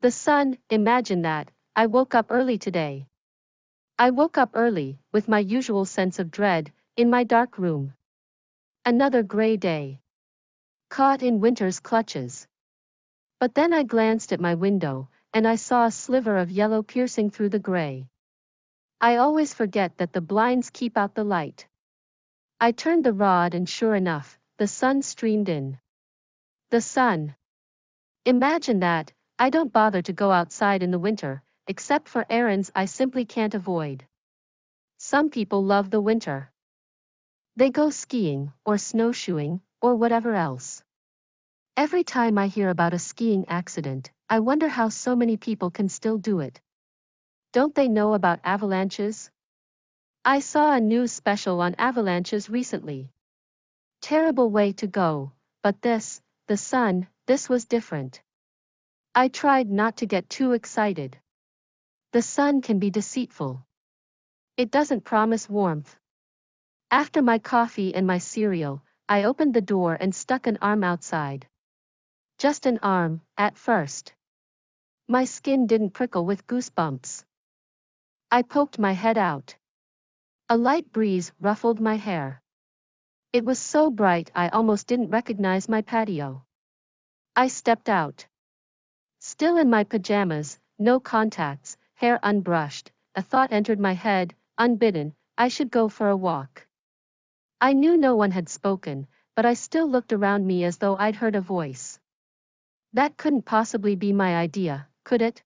The sun, imagine that, I woke up early today. I woke up early, with my usual sense of dread, in my dark room. Another gray day. Caught in winter's clutches. But then I glanced at my window, and I saw a sliver of yellow piercing through the gray. I always forget that the blinds keep out the light. I turned the rod and sure enough, the sun streamed in. The sun. Imagine that, I don't bother to go outside in the winter, except for errands I simply can't avoid. Some people love the winter. They go skiing, or snowshoeing, or whatever else. Every time I hear about a skiing accident, I wonder how so many people can still do it. Don't they know about avalanches? I saw a news special on avalanches recently. Terrible way to go, but the sun, this was different. I tried not to get too excited. The sun can be deceitful. It doesn't promise warmth. After my coffee and my cereal, I opened the door and stuck an arm outside. Just an arm, at first. My skin didn't prickle with goosebumps. I poked my head out. A light breeze ruffled my hair. It was so bright I almost didn't recognize my patio. I stepped out. Still in my pajamas, no contacts, hair unbrushed, a thought entered my head, unbidden, I should go for a walk. I knew no one had spoken, but I still looked around me as though I'd heard a voice. That couldn't possibly be my idea, could it?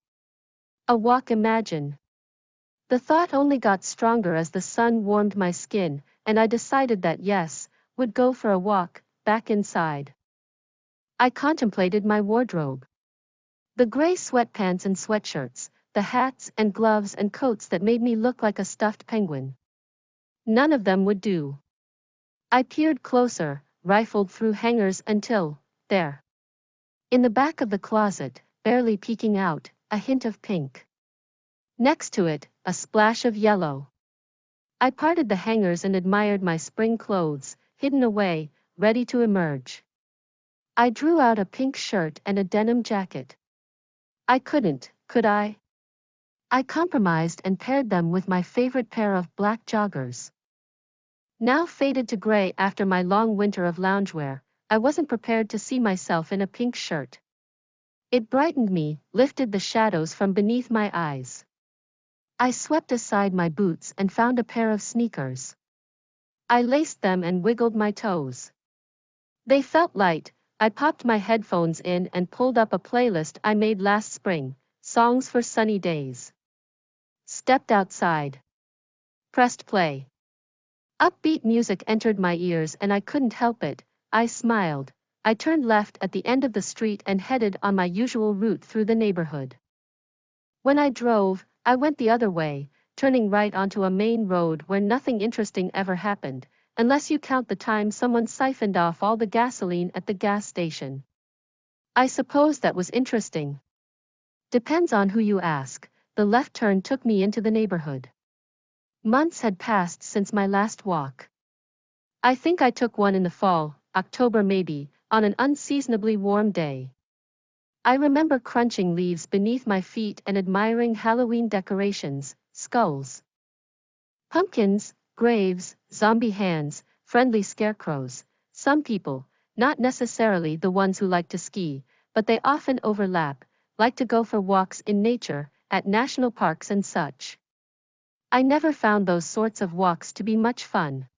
A walk, imagine. The thought only got stronger as the sun warmed my skin, and I decided that yes, would go for a walk, back inside. I contemplated my wardrobe. The gray sweatpants and sweatshirts, the hats and gloves and coats that made me look like a stuffed penguin. None of them would do. I peered closer, rifled through hangers until, there. In the back of the closet, barely peeking out, a hint of pink. Next to it, a splash of yellow. I parted the hangers and admired my spring clothes, hidden away, ready to emerge. I drew out a pink shirt and a denim jacket. I couldn't, could I? I compromised and paired them with my favorite pair of black joggers. Now faded to gray after my long winter of loungewear, I wasn't prepared to see myself in a pink shirt. It brightened me, lifted the shadows from beneath my eyes. I swept aside my boots and found a pair of sneakers. I laced them and wiggled my toes. They felt light. I popped my headphones in and pulled up a playlist I made last spring, songs for sunny days. Stepped outside. Pressed play. Upbeat music entered my ears and I couldn't help it. I smiled. I turned left at the end of the street and headed on my usual route through the neighborhood. When I drove, I went the other way, turning right onto a main road where nothing interesting ever happened, unless you count the time someone siphoned off all the gasoline at the gas station. I suppose that was interesting. Depends on who you ask. The left turn took me into the neighborhood. Months had passed since my last walk. I think I took one in the fall, October maybe, on an unseasonably warm day. I remember crunching leaves beneath my feet and admiring Halloween decorations, skulls, pumpkins, graves, zombie hands, friendly scarecrows. Some people, not necessarily the ones who like to ski, but they often overlap, like to go for walks in nature, at national parks and such. I never found those sorts of walks to be much fun.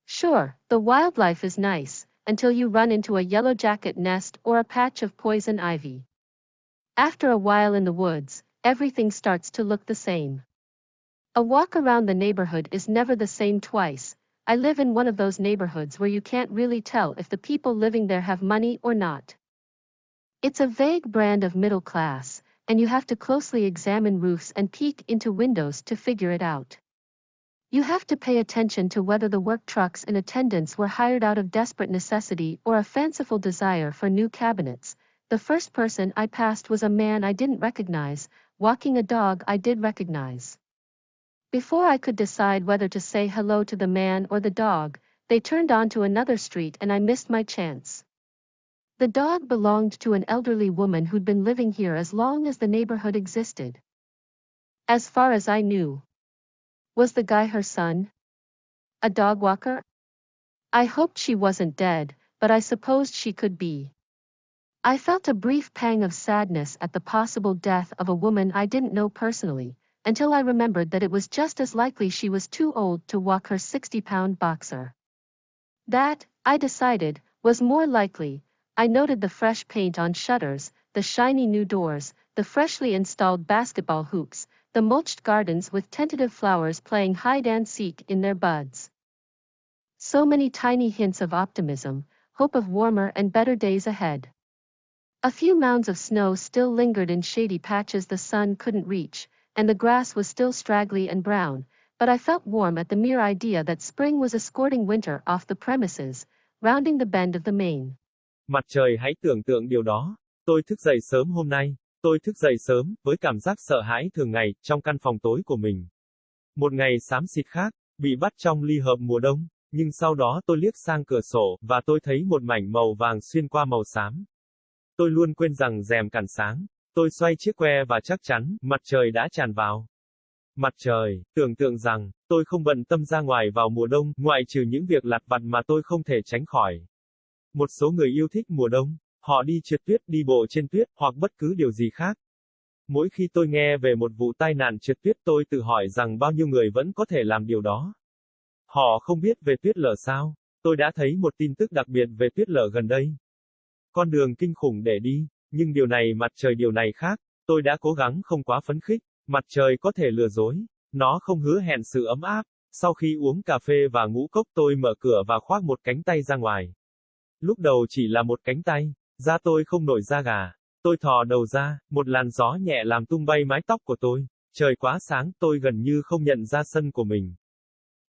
Sure, the wildlife is nice, until you run into a yellow jacket nest or a patch of poison ivy. After a while in the woods, everything starts to look the same. A walk around the neighborhood is never the same twice. I live in one of those neighborhoods where you can't really tell if the people living there have money or not. It's a vague brand of middle class, and you have to closely examine roofs and peek into windows to figure it out. You have to pay attention to whether the work trucks in attendance were hired out of desperate necessity or a fanciful desire for new cabinets. The first person I passed was a man I didn't recognize, walking a dog I did recognize. Before I could decide whether to say hello to the man or the dog, they turned onto another street and I missed my chance. The dog belonged to an elderly woman who'd been living here as long as the neighborhood existed. As far as I knew. Was the guy her son? A dog walker? I hoped she wasn't dead, but I supposed she could be. I felt a brief pang of sadness at the possible death of a woman I didn't know personally, until I remembered that it was just as likely she was too old to walk her 60-pound boxer. That, I decided, was more likely. I noted the fresh paint on shutters, the shiny new doors, the freshly installed basketball hoops, the mulched gardens with tentative flowers playing hide and seek in their buds. So many tiny hints of optimism, hope of warmer and better days ahead. A few mounds of snow still lingered in shady patches the sun couldn't reach, and the grass was still straggly and brown, but I felt warm at the mere idea that spring was escorting winter off the premises, rounding the bend of the main. Mặt trời, hãy tưởng tượng điều đó. Tôi thức dậy sớm hôm nay. Tôi thức dậy sớm, với cảm giác sợ hãi thường ngày, trong căn phòng tối của mình. Một ngày xám xịt khác, bị bắt trong ly hợp mùa đông, nhưng sau đó tôi liếc sang cửa sổ, và tôi thấy một mảnh màu vàng xuyên qua màu xám. Tôi luôn quên rằng rèm cản sáng. Tôi xoay chiếc que và chắc chắn, mặt trời đã tràn vào. Mặt trời, tưởng tượng rằng, tôi không bận tâm ra ngoài vào mùa đông, ngoại trừ những việc lặt vặt mà tôi không thể tránh khỏi. Một số người yêu thích mùa đông, họ đi trượt tuyết, đi bộ trên tuyết, hoặc bất cứ điều gì khác. Mỗi khi tôi nghe về một vụ tai nạn trượt tuyết tôi tự hỏi rằng bao nhiêu người vẫn có thể làm điều đó. Họ không biết về tuyết lở sao? Tôi đã thấy một tin tức đặc biệt về tuyết lở gần đây. Con đường kinh khủng để đi, nhưng điều này mặt trời điều này khác, tôi đã cố gắng không quá phấn khích, mặt trời có thể lừa dối, nó không hứa hẹn sự ấm áp. Sau khi uống cà phê và ngũ cốc tôi mở cửa và khoác một cánh tay ra ngoài. Lúc đầu chỉ là một cánh tay, da tôi không nổi da gà. Tôi thò đầu ra, một làn gió nhẹ làm tung bay mái tóc của tôi. Trời quá sáng, tôi gần như không nhận ra sân của mình.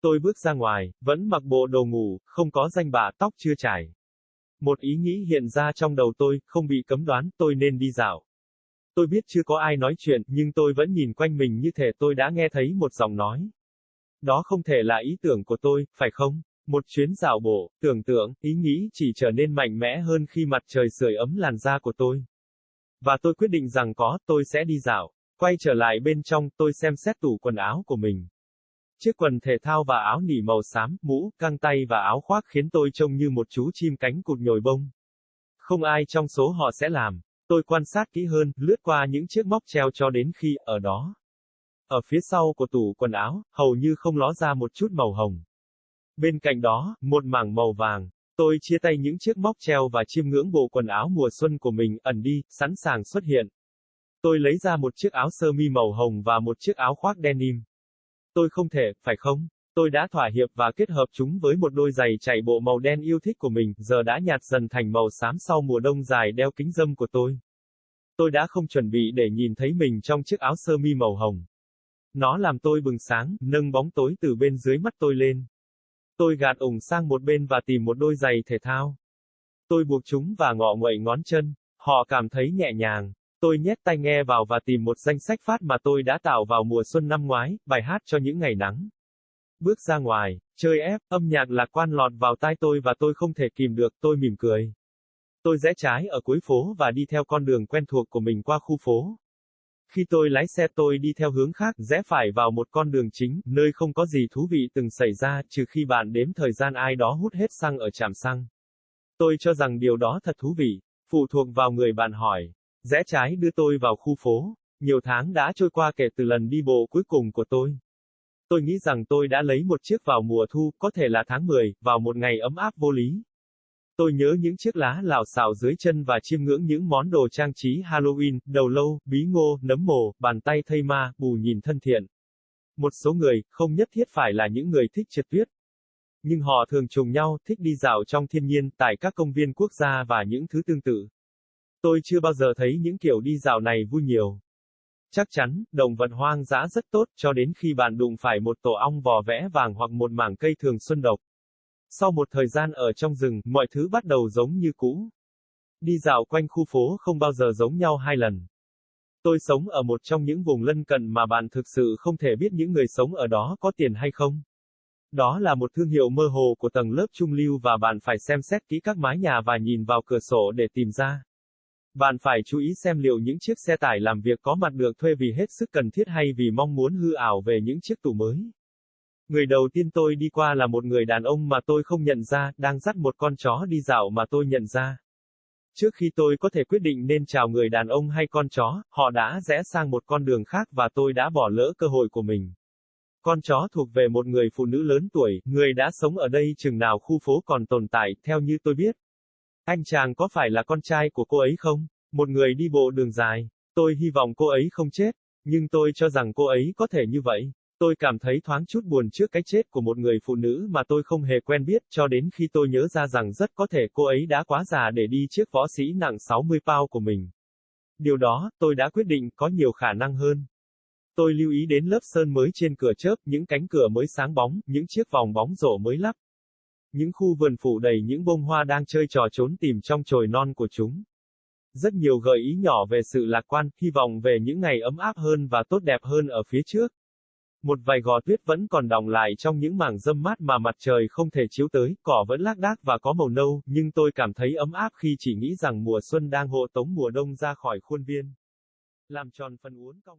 Tôi bước ra ngoài, vẫn mặc bộ đồ ngủ, không có danh bạ, tóc chưa chải. Một ý nghĩ hiện ra trong đầu tôi, không bị cấm đoán, tôi nên đi dạo. Tôi biết chưa có ai nói chuyện, nhưng tôi vẫn nhìn quanh mình như thể tôi đã nghe thấy một giọng nói. Đó không thể là ý tưởng của tôi, phải không? Một chuyến dạo bộ, tưởng tượng, ý nghĩ chỉ trở nên mạnh mẽ hơn khi mặt trời sưởi ấm làn da của tôi. Và tôi quyết định rằng tôi sẽ đi dạo. Quay trở lại bên trong, tôi xem xét tủ quần áo của mình. Chiếc quần thể thao và áo nỉ màu xám, mũ, găng tay và áo khoác khiến tôi trông như một chú chim cánh cụt nhồi bông. Không ai trong số họ sẽ làm. Tôi quan sát kỹ hơn, lướt qua những chiếc móc treo cho đến khi, ở đó. Ở phía sau của tủ quần áo, hầu như không ló ra một chút màu hồng. Bên cạnh đó, một mảng màu vàng. Tôi chia tay những chiếc móc treo và chiêm ngưỡng bộ quần áo mùa xuân của mình, ẩn đi, sẵn sàng xuất hiện. Tôi lấy ra một chiếc áo sơ mi màu hồng và một chiếc áo khoác denim. Tôi không thể, phải không? Tôi đã thỏa hiệp và kết hợp chúng với một đôi giày chạy bộ màu đen yêu thích của mình, giờ đã nhạt dần thành màu xám sau mùa đông dài đeo kính râm của tôi. Tôi đã không chuẩn bị để nhìn thấy mình trong chiếc áo sơ mi màu hồng. Nó làm tôi bừng sáng, nâng bóng tối từ bên dưới mắt tôi lên. Tôi gạt ủng sang một bên và tìm một đôi giày thể thao. Tôi buộc chúng và ngọ nguậy ngón chân. Họ cảm thấy nhẹ nhàng. Tôi nhét tai nghe vào và tìm một danh sách phát mà tôi đã tạo vào mùa xuân năm ngoái, bài hát cho những ngày nắng. Bước ra ngoài, chơi ép, âm nhạc lạc quan lọt vào tai tôi và tôi không thể kìm được, tôi mỉm cười. Tôi rẽ trái ở cuối phố và đi theo con đường quen thuộc của mình qua khu phố. Khi tôi lái xe tôi đi theo hướng khác, rẽ phải vào một con đường chính, nơi không có gì thú vị từng xảy ra, trừ khi bạn đếm thời gian ai đó hút hết xăng ở trạm xăng. Tôi cho rằng điều đó thật thú vị, phụ thuộc vào người bạn hỏi. Rẽ trái đưa tôi vào khu phố. Nhiều tháng đã trôi qua kể từ lần đi bộ cuối cùng của tôi. Tôi nghĩ rằng tôi đã lấy một chiếc vào mùa thu, có thể là tháng 10, vào một ngày ấm áp vô lý. Tôi nhớ những chiếc lá lào xào dưới chân và chiêm ngưỡng những món đồ trang trí Halloween, đầu lâu, bí ngô, nấm mồ, bàn tay thây ma, bù nhìn thân thiện. Một số người, không nhất thiết phải là những người thích trượt tuyết. Nhưng họ thường trùng nhau, thích đi dạo trong thiên nhiên, tại các công viên quốc gia và những thứ tương tự. Tôi chưa bao giờ thấy những kiểu đi dạo này vui nhiều. Chắc chắn, động vật hoang dã rất tốt, cho đến khi bạn đụng phải một tổ ong vò vẽ vàng hoặc một mảng cây thường xuân độc. Sau một thời gian ở trong rừng, mọi thứ bắt đầu giống như cũ. Đi dạo quanh khu phố không bao giờ giống nhau hai lần. Tôi sống ở một trong những vùng lân cận mà bạn thực sự không thể biết những người sống ở đó có tiền hay không. Đó là một thương hiệu mơ hồ của tầng lớp trung lưu và bạn phải xem xét kỹ các mái nhà và nhìn vào cửa sổ để tìm ra. Bạn phải chú ý xem liệu những chiếc xe tải làm việc có mặt được thuê vì hết sức cần thiết hay vì mong muốn hư ảo về những chiếc tủ mới. Người đầu tiên tôi đi qua là một người đàn ông mà tôi không nhận ra, đang dắt một con chó đi dạo mà tôi nhận ra. Trước khi tôi có thể quyết định nên chào người đàn ông hay con chó, họ đã rẽ sang một con đường khác và tôi đã bỏ lỡ cơ hội của mình. Con chó thuộc về một người phụ nữ lớn tuổi, người đã sống ở đây chừng nào khu phố còn tồn tại, theo như tôi biết. Anh chàng có phải là con trai của cô ấy không? Một người đi bộ đường dài. Tôi hy vọng cô ấy không chết, nhưng tôi cho rằng cô ấy có thể như vậy. Tôi cảm thấy thoáng chút buồn trước cái chết của một người phụ nữ mà tôi không hề quen biết, cho đến khi tôi nhớ ra rằng rất có thể cô ấy đã quá già để đi chiếc võ sĩ nặng 60 pound của mình. Điều đó, tôi đã quyết định, có nhiều khả năng hơn. Tôi lưu ý đến lớp sơn mới trên cửa chớp, những cánh cửa mới sáng bóng, những chiếc vòng bóng rổ mới lắp. Những khu vườn phủ đầy những bông hoa đang chơi trò trốn tìm trong chồi non của chúng. Rất nhiều gợi ý nhỏ về sự lạc quan, hy vọng về những ngày ấm áp hơn và tốt đẹp hơn ở phía trước. Một vài gò tuyết vẫn còn đọng lại trong những mảng râm mát mà mặt trời không thể chiếu tới, cỏ vẫn lác đác và có màu nâu, nhưng tôi cảm thấy ấm áp khi chỉ nghĩ rằng mùa xuân đang hộ tống mùa đông ra khỏi khuôn viên. Làm tròn phần uốn cong.